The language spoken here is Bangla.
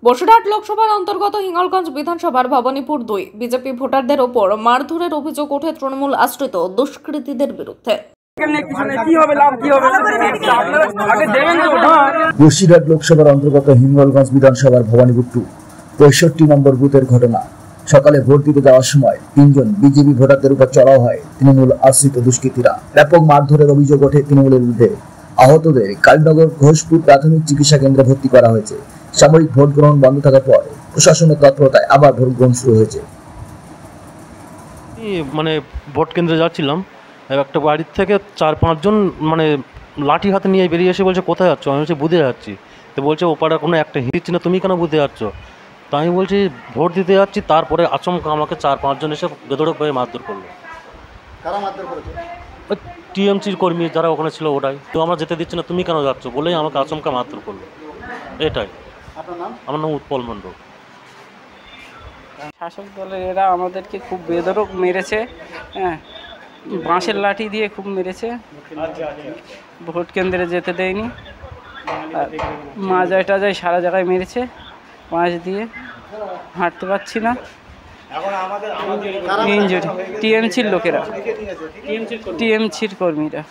বসিরহাট লোকসভার অন্তর্গত হিঙ্গলগঞ্জ বিধানসভার ভবানীপুর 2 বিজেপি ভোটারদের ওপর মারধরের অভিযোগ ওঠে তৃণমূল আশ্রিত দুষ্কৃতীদের বিরুদ্ধে। বসিরহাট লোকসভার অন্তর্গত হিঙ্গলগঞ্জ বিধানসভার ভবানীপুর 2 65 নম্বর বুথের ঘটনা। সকালে ভোট দিতে যাওয়ার সময় 3 জন বিজেপি ভোটারদের উপর চড়াও হয় তৃণমূল আশ্রিত দুষ্কৃতীরা। ব্যাপক মারধরের অভিযোগ ওঠে তৃণমূলের বিরুদ্ধে। আহতদের কালীনগর ঘোষপুর প্রাথমিক চিকিৎসা কেন্দ্রে ভর্তি করা হয়েছে। সাময়িক ভোট গ্রহণ বন্ধ থাকার পর প্রশাসনের তৎপরতায় আবার ভোট গ্রহণ শুরু হয়েছে। মানে ভোট কেন্দ্রে যাচ্ছিলাম, একটা বাড়ির থেকে 4-5 জন মানে লাঠি হাতে নিয়ে বেরিয়ে এসে বলছে কোথায় যাচ্ছ? আমি বলছি বুথে যাচ্ছি। তো বলছে ওপাড়া কোনো একটা হিঁড়ছি না, তুমি কেন বুথে যাচ্ছ? তো আমি বলছি ভোট দিতে যাচ্ছি। তারপরে আচমকা আমাকে 4-5 জন এসে বেদড়ক হয়ে মারধর করলো। কারা মারধর করেছে? ওই টিএমসির কর্মী যারা ওখানে ছিল ওটাই। তো আমরা যেতে দিচ্ছি না, তুমি কেন যাচ্ছ বলেই আমাকে আচমকা মারধর করলো। এটাই। আপনার নাম? আমার নাম উৎপল মণ্ডল। শাসক দলের এরা আমাদেরকে খুব বেদরক মেরেছে, হ্যাঁ, বাঁশের লাঠি দিয়ে খুব মেরেছে, ভোট কেন্দ্রে যেতে দেয়নি। আর মাজায় টাজায় সারা জায়গায় মেরেছে, বাঁশ দিয়ে হাঁটতে পারছি না। ইনজুরি টিএমসির লোকেরা, টিএমসির কর্মীরা।